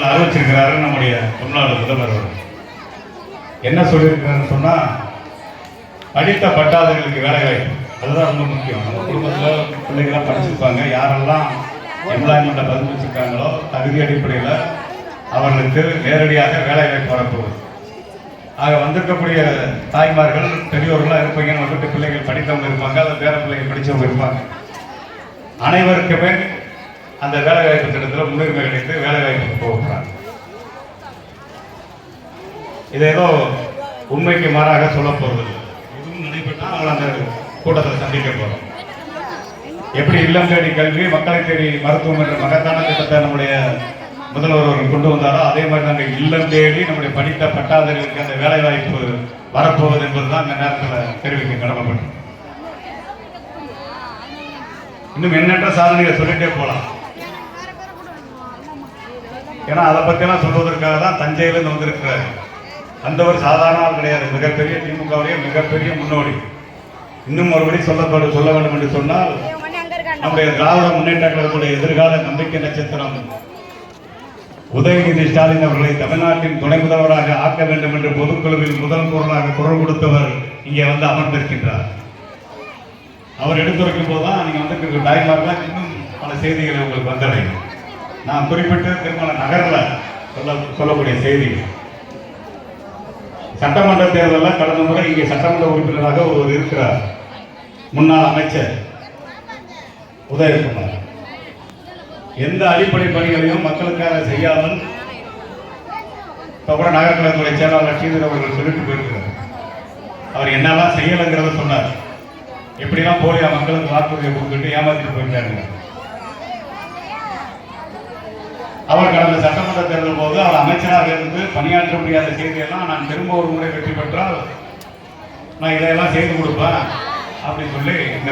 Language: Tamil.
அறிவிச்சிருக்கிறாரு நம்முடைய தமிழ்நாடு முதல்வர். என்ன சொல்லியிருக்கிறாருன்னு சொன்னா, படித்த பட்டாதாரிகளுக்கு வேலை வாய்ப்பு அதுதான் ரொம்ப முக்கியம். நம்ம குடும்பத்தில் பிள்ளைகளாம் படிச்சிருப்பாங்க, யாரெல்லாம் எம்ப்ளாய்மெண்ட்டை பதிவு வச்சிருக்காங்களோ தகுதி அடிப்படையில் அவர்களுக்கு நேரடியாக வேலை வாய்ப்பு வரப்போகுது. ஆக வந்திருக்கக்கூடிய தாய்மார்கள் பெரியோர்களாக இருப்பீங்கன்னு வந்துட்டு பிள்ளைகள் படித்தவங்க இருப்பாங்க, அது பேர பிள்ளைகள் படித்தவங்க இருப்பாங்க. அனைவருக்குமே அந்த வேலை வாய்ப்பு திட்டத்தில் முன்னுரிமை கிடைத்து வேலை வாய்ப்புக்கு போகிறாங்க. இது ஏதோ உண்மைக்கு மாறாக சொல்ல போவதில்லை. இதுவும் நடைபெற்றால் அவங்களை அந்த கூட்டத்தில் சந்திக்க போகிறோம். எப்படி இல்லம் தேடி கல்வி, மக்களை தேடி மருத்துவம் என்ற மகத்தான திட்டத்தை நம்முடைய முதல்வர் அவர்கள் கொண்டு வந்தாரோ, அதே மாதிரி நாங்கள் இல்லம் தேடி நம்முடைய படித்த பட்டாதாரிகளுக்கு அந்த வேலை வாய்ப்பு வரப்போவது என்பதுதான் இந்த நேரத்தில் தெரிவிக்க கடமைப்பட்டோம். இன்னும் எண்ணற்ற சாதனைகளை சொல்லிட்டே போகலாம். ஏன்னா அதை பற்றியெல்லாம் சொல்வதற்காக தான் தஞ்சையிலிருந்து வந்திருக்கிறார். அந்த ஒரு சாதாரண ஆள் கிடையாது, மிகப்பெரிய திமுகவுடைய மிகப்பெரிய முன்னோடி. இன்னும் ஒருபடி சொல்ல வேண்டும் என்று சொன்னால், நம்முடைய திராவிட முன்னேற்ற கழகத்துடைய எதிர்கால நம்பிக்கை நட்சத்திரம் உதயநிதி ஸ்டாலின் அவர்களை தமிழ்நாட்டின் துணை முதல்வராக ஆக்க வேண்டும் என்று பொதுக்குழுவில் முதல் குரலாக குரல் கொடுத்தவர் இங்கே வந்து அமர்ந்திருக்கின்றார். அவர் எடுத்துரைக்கும் போதுதான் நீங்க வந்து தாய்மார்கள் இன்னும் பல செய்திகளை உங்களுக்கு வந்தடையும். நான் குறிப்பிட்டு திருமண நகரில் சொல்லக்கூடிய செய்தி, சட்டமன்ற தேர்தலில் கடந்த முறை இங்கே சட்டமன்ற உறுப்பினராக ஒருவர் இருக்கிறார், முன்னாள் அமைச்சர் உதயகுமார். எந்த அடிப்படை பணிகளையும் மக்களுக்காக செய்யாமல் கூட நகர்கழகத்துடைய செயலாளர் ஸ்ரீதர் அவர்கள் சொல்லிட்டு போயிருக்கிறார். அவர் என்னெல்லாம் செய்யலைங்கிறத சொன்னார். எப்படிலாம் போலியா மக்களுக்கு வாக்குறுதியை கொடுத்துட்டு ஏமாத்திட்டு போயிட்டாங்க. அவர் கடந்த சட்டமன்ற தேர்தல் போது அவர் அமைச்சராக இருந்து பணியாற்ற முடியாத செய்தியெல்லாம் நான் திரும்ப ஒரு முறை வெற்றி பெற்றால் நான் இதையெல்லாம் செய்து கொடுப்பேன் அப்படின்னு சொல்லி இந்த